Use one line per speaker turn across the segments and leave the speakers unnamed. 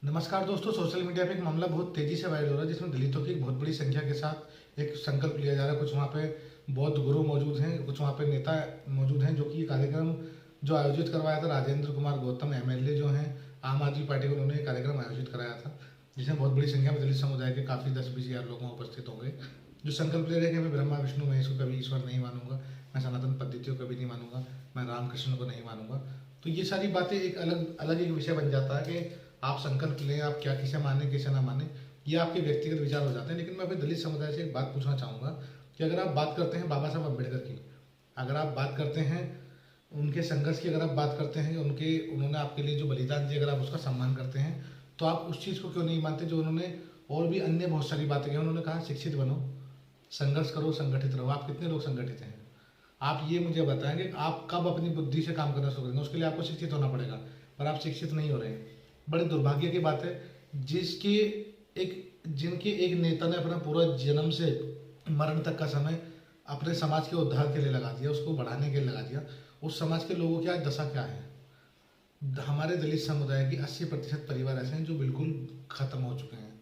नमस्कार दोस्तों। Social media पे एक मामला बहुत तेजी से वायरल हो रहा है जिसमें दलितों की एक बहुत बड़ी संख्या के साथ एक संकल्प लिया जा रहा है। कुछ वहाँ पे बौद्ध गुरु मौजूद हैं, कुछ वहाँ पे नेता मौजूद हैं जो कि ये कार्यक्रम जो आयोजित करवाया था राजेंद्र कुमार गौतम एमएलए जो हैं आम आदमी पार्टी को, उन्होंने कार्यक्रम आयोजित कराया था जिसमें बहुत बड़ी संख्या में दलित समुदाय के काफ़ी 10-20 हज़ार लोग वहाँ उपस्थित होंगे जो संकल्प ले रहे हैं कि मैं ब्रह्मा विष्णु महेश को कभी ईश्वर नहीं मानूंगा, मैं सनातन पद्धतियों को कभी नहीं मानूंगा, मैं रामकृष्ण को नहीं मानूंगा। तो ये सारी बातें एक अलग अलग एक विषय बन जाता है कि आप संकल्प लें, आप क्या किसे माने किसे ना माने, ये आपके व्यक्तिगत विचार हो जाते हैं। लेकिन मैं अपने दलित समुदाय से एक बात पूछना चाहूँगा कि अगर आप बात करते हैं बाबा साहब अम्बेडकर की, अगर आप बात करते हैं उनके संघर्ष की, अगर आप बात करते हैं उनके उन्होंने आपके लिए जो बलिदान दिए, अगर आप उसका सम्मान करते हैं तो आप उस चीज़ को क्यों नहीं मानते जो उन्होंने और भी अन्य बहुत सारी बातें की। उन्होंने कहा शिक्षित बनो, संघर्ष करो, संगठित रहो। आप कितने लोग संगठित हैं? आप ये मुझे बताएं कि आप कब अपनी बुद्धि से काम करना शुरू करेंगे? उसके लिए आपको शिक्षित होना पड़ेगा, पर आप शिक्षित नहीं हो रहे हैं। बड़े दुर्भाग्य की बात है जिसके जिनके एक नेता ने अपना पूरा जन्म से मरण तक का समय अपने समाज के उद्धार के लिए लगा दिया, उसको बढ़ाने के लिए लगा दिया। उस समाज के लोगों की आज दशा क्या है? हमारे दलित समुदाय की 80% परिवार ऐसे हैं जो बिल्कुल खत्म हो चुके हैं,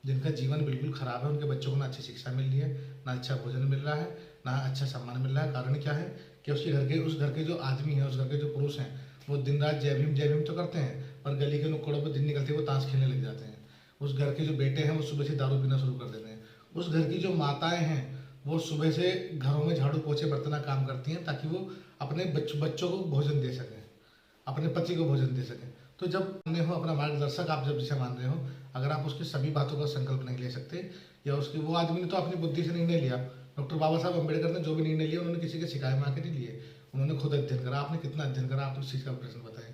जिनका जीवन बिल्कुल खराब है। उनके बच्चों को ना अच्छी शिक्षा मिल रही है, ना अच्छा भोजन मिल रहा है, ना अच्छा सम्मान मिल रहा है। कारण क्या है कि उस घर के जो आदमी हैं, उस घर के जो पुरुष हैं, वो दिन रात जय भीम तो करते हैं, पर गली के नुक्कड़ों पर दिन निकलते वो ताश खेलने लग जाते हैं। उस घर के जो बेटे हैं वो सुबह से दारू पीना शुरू कर देते हैं। उस घर की जो माताएं हैं वो सुबह से घरों में झाड़ू पोछे बर्तन काम करती हैं ताकि वो अपने बच्चों को भोजन दे सकें, अपने पति को भोजन दे सकें। तो जब मानने हो अपना मार्गदर्शक, आप जब जिसे मान रहे हो, अगर आप उसकी सभी बातों का संकल्प नहीं ले सकते, या उसके वो आदमी ने तो अपनी बुद्धि से निर्णय लिया। डॉक्टर बाबा साहब अम्बेडकर ने जो भी निर्णय लिया उन्होंने किसी के सिखाए माँ के नहीं लिए, उन्होंने खुद अध्ययन करा। आपने कितना अध्ययन करा? आप उस चीज़ का प्रश्न बताएं।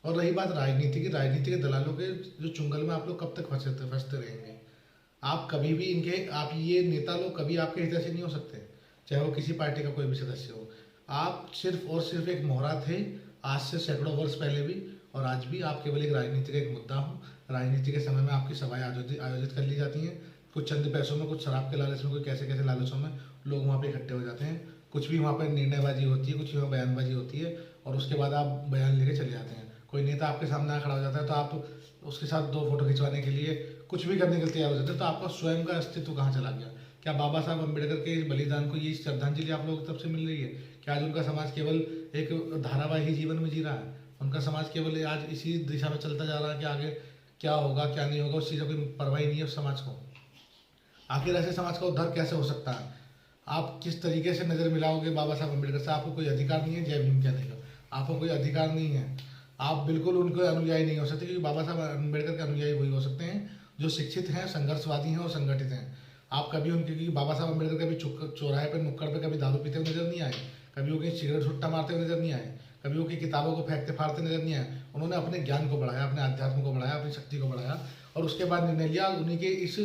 और रही बात राजनीति के दलालों के जो चुंगल में आप लोग कब तक फंसते रहेंगे? आप कभी भी आप ये नेता लोग कभी आपके हित से नहीं हो सकते, चाहे वो किसी पार्टी का कोई भी सदस्य हो। आप सिर्फ और सिर्फ एक मोहरा थे, आज से सैकड़ों वर्ष पहले भी और आज भी। आप केवल एक राजनीति का एक मुद्दा हो। राजनीति के समय में आपकी सभाएं आयोजित कर ली जाती हैं, कुछ चंद पैसों में, कुछ शराब के लालच में, कोई कैसे कैसे लालचों में लोग वहाँ पे इकट्ठे हो जाते हैं। कुछ भी वहाँ पर निर्णयबाजी होती है, कुछ भी वहाँ बयानबाजी होती है, और उसके बाद आप बयान लेके चले जाते हैं। कोई नेता आपके सामने आ खड़ा हो जाता है तो आप उसके साथ 2 फोटो खिंचवाने के लिए कुछ भी करने के लिए तैयार हो जाते हैं। तो आपका स्वयं का अस्तित्व कहाँ चला गया? क्या बाबा साहब अम्बेडकर के बलिदान को ये श्रद्धांजलि आप लोगों की तरफ से मिल रही है? क्या आज उनका समाज केवल एक धारावाही जीवन में जी रहा है? उनका समाज केवल आज इसी दिशा में चलता जा रहा है कि आगे क्या होगा क्या नहीं होगा, उस चीज़ की परवाही नहीं है उस समाज को। आखिर ऐसे समाज का उद्धार कैसे हो सकता है? आप किस तरीके से नज़र मिलाओगे बाबा साहब अम्बेडकर से? आपको कोई अधिकार नहीं है जय भीम कहने का, आपको कोई अधिकार नहीं है। आप बिल्कुल उनके अनुयायी नहीं हो सकते, क्योंकि बाबा साहब अम्बेडकर के अनुयायी वही हो सकते हैं जो शिक्षित हैं, संघर्षवादी हैं और संगठित हैं। आप कभी उनके, क्योंकि बाबा साहब अम्बेडकर कभी चौराहे पर नुक्कड़ पर कभी दारू पीते हुए नजर नहीं आए, कभी वो कहीं सिगरेट छुट्टा मारते हुए नजर नहीं आए, कभी वो की किताबों को फेंकते फाड़ते नजर नहीं आए। उन्होंने अपने ज्ञान को बढ़ाया, अपने अध्यात्म को बढ़ाया, अपनी शक्ति को बढ़ाया, और उसके बाद निर्णय लिया। उन्हीं के इस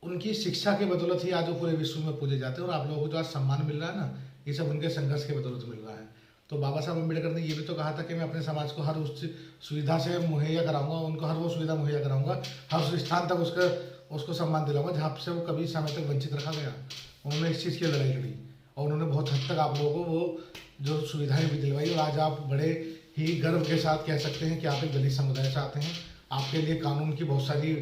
उनकी शिक्षा के बदौलत ही आज वो पूरे विश्व में पूजे जाते हैं। और आप लोगों को जो आज सम्मान मिल रहा है ना, ये सब उनके संघर्ष के बदौलत मिल रहा है। तो बाबा साहब अम्बेडकर ने ये भी तो कहा था कि मैं अपने समाज को हर उस सुविधा से मुहैया कराऊंगा, उनको हर वो सुविधा मुहैया कराऊंगा, हर उस स्थान तक उसको सम्मान दिलाऊंगा जहाँ से वो कभी समय तक वंचित रखा गया। उन्होंने इस चीज़ की लड़ाई लड़ी और उन्होंने बहुत हद तक आप लोगों को वो जो सुविधाएं भी दिलवाई। और आज आप बड़े ही गर्व के साथ कह सकते हैं कि आप एक दलित समुदाय से आते हैं। आपके लिए कानून की बहुत सारी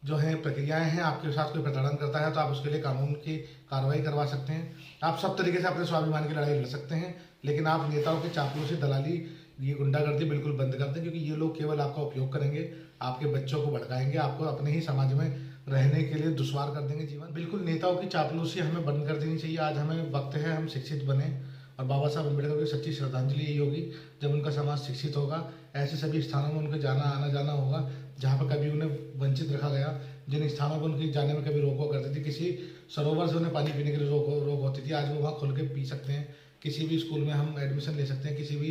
जो है प्रक्रियाएं हैं। आपके साथ कोई प्रताड़न करता है तो आप उसके लिए कानून की कार्रवाई करवा सकते हैं। आप सब तरीके से अपने स्वाभिमान की लड़ाई लड़ सकते हैं। लेकिन आप नेताओं की चापलूसी, दलाली, ये गुंडागर्दी बिल्कुल बंद कर दें, क्योंकि ये लोग केवल आपका उपयोग करेंगे, आपके बच्चों को भड़काएंगे, आपको अपने ही समाज में रहने के लिए दुश्वार कर देंगे जीवन। बिल्कुल नेताओं की चापलूसी हमें बंद कर देनी चाहिए। आज हमें वक्त है हम शिक्षित बने, और बाबा साहब अम्बेडकर की सच्ची श्रद्धांजलि यही होगी जब उनका समाज शिक्षित होगा। ऐसे सभी स्थानों में उनके आना जाना होगा जहाँ पर कभी उन्हें वंचित रखा गया, जिन स्थानों पर उनकी जाने में कभी रोक करती थी। किसी सरोवर से उन्हें पानी पीने के लिए रोक होती थी, आज वो वहाँ खुल के पी सकते हैं। किसी भी स्कूल में हम एडमिशन ले सकते हैं, किसी भी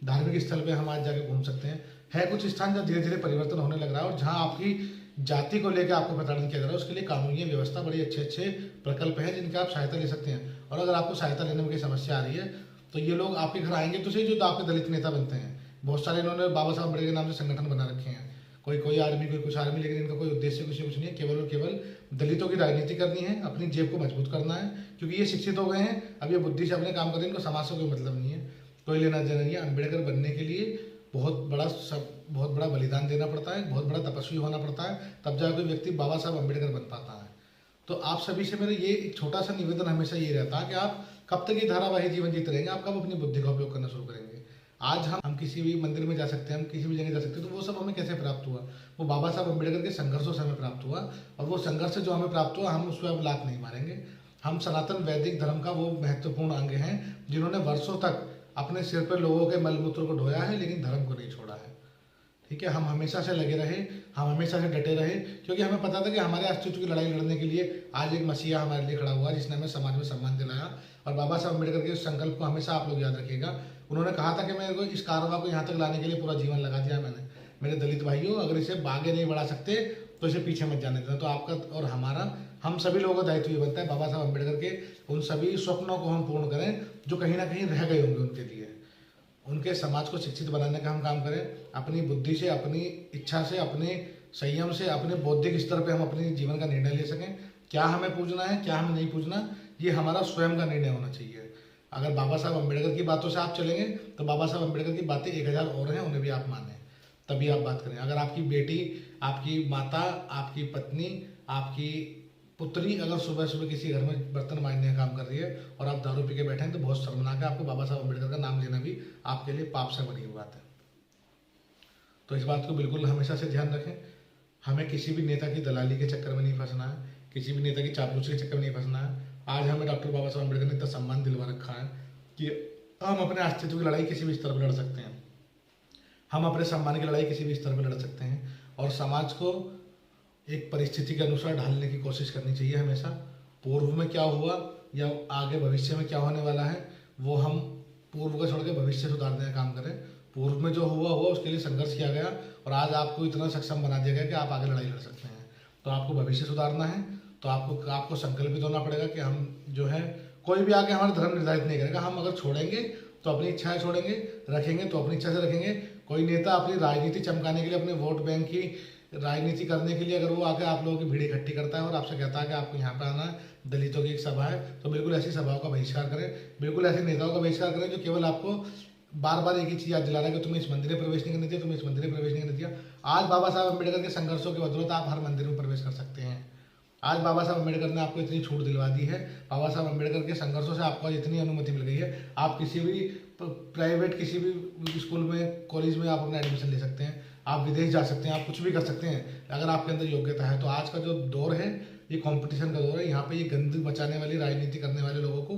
धार्मिक स्थल पे हम आज जाके घूम सकते हैं। है कुछ स्थान जहाँ धीरे धीरे परिवर्तन होने लग रहा है, और जहाँ आपकी जाति को लेकर आपको प्रताड़ित किया जा रहा है, उसके लिए कानूनी व्यवस्था, बड़ी अच्छे अच्छे प्रकल्प हैं जिनका आप सहायता ले सकते हैं। और अगर आपको सहायता लेने में कोई समस्या आ रही है तो ये लोग आपके घर आएंगे तो सही, जो आपके दलित नेता बनते हैं। बहुत सारे इन्होंने बाबा साहब अम्बेडकर के नाम से संगठन बना रखे हैं, कोई आर्मी, कोई कुछ आर्मी, लेकिन इनका कोई उद्देश्य कुछ नहीं है। केवल और केवल दलितों की राजनीति करनी है, अपनी जेब को मजबूत करना है, क्योंकि ये शिक्षित हो गए हैं, अब ये बुद्धि से अपने काम करें, इनको समाज से कोई मतलब नहीं है, कोई लेना देना नहीं है। अम्बेडकर बनने के लिए बहुत बड़ा बलिदान देना पड़ता है, बहुत बड़ा तपस्वी होना पड़ता है, तब जाकर कोई व्यक्ति बाबा साहब अम्बेडकर बन पाता है। तो आप सभी से मेरा ये एक छोटा सा निवेदन हमेशा ये रहता है कि आप कब तक ये धारावाही जीवन जीते रहेंगे, आप कब अपनी बुद्धि का उपयोग करना शुरू करेंगे। आज हम किसी भी मंदिर में जा सकते हैं, हम किसी भी जगह जा सकते हैं, तो वो सब हमें कैसे प्राप्त हुआ? वो बाबा साहब अम्बेडकर के संघर्षों से हमें प्राप्त हुआ, और वो संघर्ष जो हमें प्राप्त हुआ हम उस पर अब लात नहीं मारेंगे। हम सनातन वैदिक धर्म का वो महत्वपूर्ण अंग हैं जिन्होंने वर्षों तक अपने सिर पर लोगों के मलमूत्र को ढोया है, लेकिन धर्म को नहीं छोड़ा है। ठीक है, हम हमेशा से लगे रहे, हम हमेशा से डटे रहे, क्योंकि हमें पता था कि हमारे अस्तित्व की लड़ाई लड़ने के लिए आज एक मसीहा हमारे लिए खड़ा हुआ, जिसने हमें समाज में सम्मान दिलाया। और बाबा साहब अम्बेडकर के संकल्प को हमेशा आप लोग याद रखिएगा। उन्होंने कहा था कि मेरे को इस कारवा को यहाँ तक लाने के लिए पूरा जीवन लगा दिया मैंने। मेरे दलित भाइयों, अगर इसे आगे नहीं बढ़ा सकते तो इसे पीछे मत जाने देना। तो आपका और हमारा, हम सभी लोगों का दायित्व ये बनता है बाबा साहब अम्बेडकर के उन सभी स्वप्नों को हम पूर्ण करें जो कहीं ना कहीं रह गए होंगे उनके लिए। उनके समाज को शिक्षित बनाने का हम काम करें, अपनी बुद्धि से, अपनी इच्छा से, अपने संयम से, अपने बौद्धिक स्तर पे हम अपने जीवन का निर्णय ले सकें। क्या हमें पूजना है, क्या हमें नहीं पूजना, ये हमारा स्वयं का निर्णय होना चाहिए। अगर बाबा साहब अम्बेडकर की बातों से आप चलेंगे तो बाबा साहब अम्बेडकर की बातें 1000 और हैं, उन्हें भी आप मानें, तभी आप बात करें। अगर आपकी बेटी, आपकी माता, आपकी पत्नी, आपकी पुत्री अगर सुबह सुबह किसी घर में बर्तन मांजने का काम कर रही है और आप दारू पी के बैठे हैं तो बहुत शर्मनाक है। आपको बाबा साहब अम्बेडकर का नाम लेना भी आपके लिए पाप से बनी हुई बात है। तो इस बात को बिल्कुल हमेशा से ध्यान रखें। हमें किसी भी नेता की दलाली के चक्कर में नहीं फंसना है, किसी भी नेता की चापलूसी के चक्कर में नहीं फंसना है। आज हमें डॉक्टर बाबा साहब अम्बेडकर ने इतना सम्मान दिलवा रखा है कि हम अपने अस्तित्व की लड़ाई किसी भी स्तर पर लड़ सकते हैं, हम अपने सम्मान की लड़ाई किसी भी स्तर पर लड़ सकते हैं। और समाज को एक परिस्थिति के अनुसार ढालने की कोशिश करनी चाहिए हमेशा। पूर्व में क्या हुआ या आगे भविष्य में क्या होने वाला है, वो हम पूर्व को छोड़ के भविष्य सुधारने का काम करें। पूर्व में जो हुआ उसके लिए संघर्ष किया गया और आज आपको इतना सक्षम बना दिया गया कि आप आगे लड़ाई लड़ सकते हैं। तो आपको भविष्य सुधारना है तो आपको संकल्पित होना पड़ेगा कि हम जो है, कोई भी आके हमारा धर्म निर्धारित नहीं करेगा। हम अगर छोड़ेंगे तो अपनी इच्छाएं छोड़ेंगे, रखेंगे तो अपनी इच्छा से रखेंगे। कोई नेता अपनी राजनीति चमकाने के लिए, अपने वोट बैंक की राजनीति करने के लिए अगर वो आके आप लोगों की भीड़ इकट्ठी करता है और आपसे कहता है कि आपको यहाँ पे आना है, दलितों की एक सभा है, तो बिल्कुल ऐसी सभाओं का बहिष्कार करें, बिल्कुल ऐसे नेताओं का बहिष्कार करें जो केवल आपको बार बार एक ही चीज याद दिला रहा है कि तुम्हें इस मंदिर में प्रवेश नहीं करने दिया, तुम्हें इस मंदिर में प्रवेश नहीं करने दिया। आज बाबा साहब अम्बेडकर के संघर्षों की बदौलत आप हर मंदिर में प्रवेश कर सकते हैं। आज बाबा साहब अम्बेडकर ने आपको इतनी छूट दिलवा दी है, बाबा साहब अम्बेडकर के संघर्षों से आपको इतनी अनुमति मिल गई है, आप किसी भी प्राइवेट किसी भी स्कूल में, कॉलेज में आप अपना एडमिशन ले सकते हैं, आप विदेश जा सकते हैं, आप कुछ भी कर सकते हैं अगर आपके अंदर योग्यता है। तो आज का जो दौर है ये कंपटीशन का दौर है। यहाँ पे ये गंदगी मचाने वाली राजनीति करने वाले लोगों को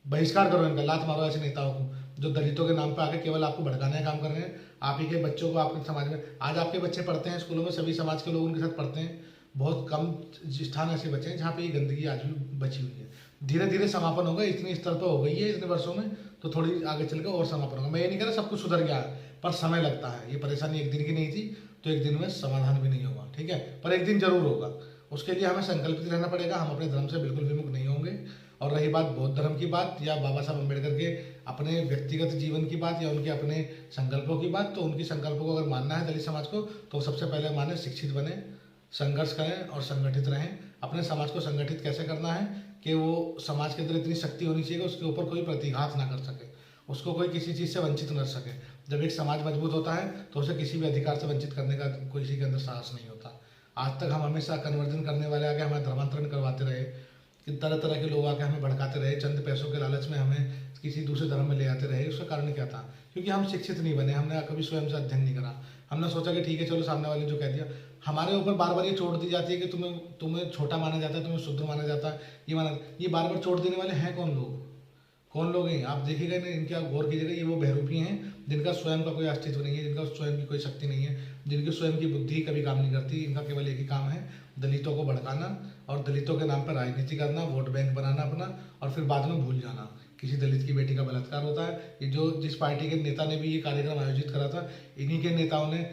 बहिष्कार करो, इनका लात मारो ऐसे नेताओं को जो दलितों के नाम पे आके केवल आपको भड़काने का काम कर रहे हैं। आप ही के बच्चों को आपके समाज में, आज आपके बच्चे पढ़ते हैं स्कूलों में, सभी समाज के लोग उनके साथ पढ़ते हैं। बहुत कम स्थान ऐसे बचे हैं जहाँ पे ये गंदगी आज भी बची हुई है। धीरे धीरे समापन होगा, इतनी स्तर पर हो गई है इतने वर्षों में, तो थोड़ी आगे चल के और समापन होगा। मैं ये नहीं कह रहा सब कुछ सुधर गया है, पर समय लगता है। ये परेशानी एक दिन की नहीं थी, तो एक दिन में समाधान भी नहीं होगा, ठीक है, पर एक दिन जरूर होगा। उसके लिए हमें संकल्पित रहना पड़ेगा, हम अपने धर्म से बिल्कुल विमुख नहीं होंगे। और रही बात बौद्ध धर्म की बात या बाबा साहब अम्बेडकर के अपने व्यक्तिगत जीवन की बात या उनके अपने संकल्पों की बात, तो उनकी संकल्पों को अगर मानना है दलित समाज को, तो सबसे पहले माने शिक्षित बने, संघर्ष करें और संगठित रहें। अपने समाज को संगठित कैसे करना है कि वो समाज के अंदर इतनी शक्ति होनी चाहिए कि उसके ऊपर कोई प्रतिघात ना कर सके, उसको कोई किसी चीज़ से वंचित न कर सके। जब एक समाज मजबूत होता है तो उसे किसी भी अधिकार से वंचित करने का किसी के अंदर साहस नहीं होता। आज तक हम हमेशा कन्वर्जन करने वाले आके हमें धर्मांतरण करवाते रहे, कि तरह तरह के लोग आके हमें भड़काते रहे, चंद पैसों के लालच में हमें किसी दूसरे धर्म में ले आते रहे। उसका कारण क्या था? क्योंकि हम शिक्षित नहीं बने, हमने कभी स्वयं से अध्ययन नहीं करा। हमने सोचा कि ठीक है चलो सामने वाले जो कह दिया, हमारे ऊपर बार बार ये चोट दी जाती है कि तुम्हें छोटा माना जाता है, तुम्हें शुद्र माना जाता है, ये बार बार चोट देने वाले हैं कौन लोग हैं? आप देखिएगा ना, इनके आप गौर कीजिएगा, ये वो बहरूपी हैं जिनका स्वयं का कोई अस्तित्व नहीं है, जिनका स्वयं की कोई शक्ति नहीं है, जिनकी स्वयं की बुद्धि कभी काम नहीं करती। इनका केवल एक ही काम है, दलितों को भड़काना और दलितों के नाम पर राजनीति करना, वोट बैंक बनाना अपना, और फिर बाद में भूल जाना। किसी दलित की बेटी का बलात्कार होता है, ये जिस पार्टी के नेता ने भी ये कार्यक्रम आयोजित करा था, इन्हीं के नेताओं ने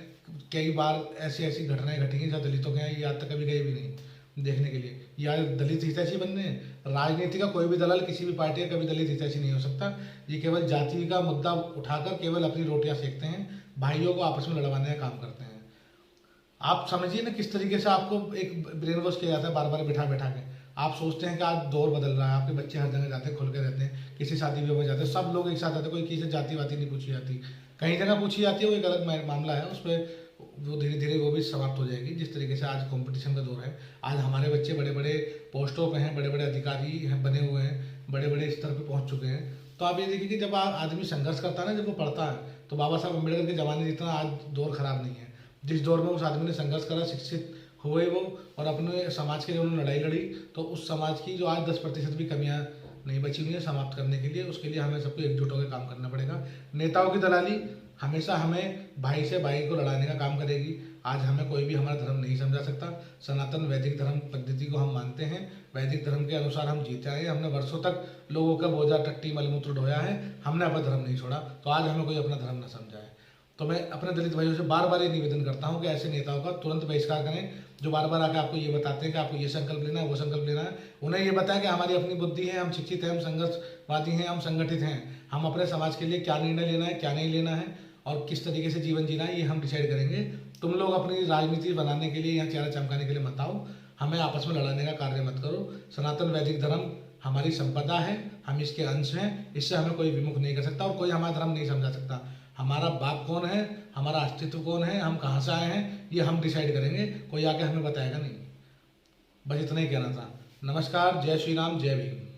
कई बार ऐसी घटनाएं घटी हैं जहाँ दलितों के यहाँ ये आज तक कभी गए भी नहीं देखने के लिए। यार दलित हितैषी बनने, राजनीति का कोई भी दलाल किसी भी पार्टी का कभी दलित हितैषी नहीं हो सकता। ये केवल जाति का मुद्दा उठाकर केवल अपनी रोटियां सेकते हैं, भाइयों को आपस में लड़वाने का काम करते हैं। आप समझिए ना किस तरीके से आपको एक ब्रेन वॉश किया जाता है बार बार बैठा के। आप सोचते हैं कि आज दौर बदल रहा है, आपके बच्चे हर जगह जाते हैं, खुल के रहते हैं, किसी शादी विवाह में जाते हैं, सब लोग एक साथ जाते हैं, कोई किसी से जाति वाती नहीं पूछी जाती। कहीं जगह पूछी जाती है, वो एक अलग मामला है, उस पर वो धीरे धीरे वो भी समाप्त हो जाएगी। जिस तरीके से आज कंपटीशन का दौर है, आज हमारे बच्चे बड़े बड़े पोस्टों पे हैं, बड़े बड़े अधिकारी हैं, बने हुए हैं, बड़े बड़े स्तर पे पहुंच चुके हैं। तो आप ये देखिए कि जब आदमी संघर्ष करता है ना, जब वो पढ़ता है, तो बाबा साहब अम्बेडकर के ज़माने जितना आज दौर खराब नहीं है। जिस दौर में उस आदमी ने संघर्ष करा, शिक्षित हुए वो, और अपने समाज के लिए उन्होंने लड़ाई लड़ी, तो उस समाज की जो आज 10% भी कमियां नहीं बची हुई है समाप्त करने के लिए, उसके लिए हमें सबको एकजुट होकर काम करना पड़ेगा। नेताओं की दलाली हमेशा हमें भाई से भाई को लड़ाने का काम करेगी। आज हमें कोई भी हमारा धर्म नहीं समझा सकता। सनातन वैदिक धर्म पद्धति को हम मानते हैं, वैदिक धर्म के अनुसार हम जीते आए हैं। हमने वर्षों तक लोगों का बोझा टट्टी मलमूत्र ढोया है, हमने अपना धर्म नहीं छोड़ा। तो आज हमें कोई अपना धर्म न समझाए। तो मैं अपने दलित भाइयों से बार बार ये निवेदन करता हूँ कि ऐसे नेताओं का तुरंत बहिष्कार करें, जो बार बार आके आपको ये बताते हैं कि आपको ये संकल्प लेना है, वो संकल्प लेना है। उन्हें ये बताएं कि हमारी अपनी बुद्धि है, हम शिक्षित हैं, हम संघर्षवादी हैं, हम संगठित हैं, हम अपने समाज के लिए क्या निर्णय लेना है, क्या नहीं लेना है, और किस तरीके से जीवन जीना है, ये हम डिसाइड करेंगे। तुम लोग अपनी राजनीति बनाने के लिए या चेहरा चमकाने के लिए मत आओ, हमें आपस में लड़ाने का कार्य मत करो। सनातन वैदिक धर्म हमारी संपदा है, हम इसके अंश हैं, इससे हमें कोई विमुख नहीं कर सकता और कोई हमारा धर्म नहीं समझा सकता। हमारा बाप कौन है, हमारा अस्तित्व कौन है, हम कहाँ से आए हैं, ये हम डिसाइड करेंगे, कोई आके हमें बताएगा नहीं। बस इतना ही कहना था। नमस्कार, जय श्री राम, जय भीम।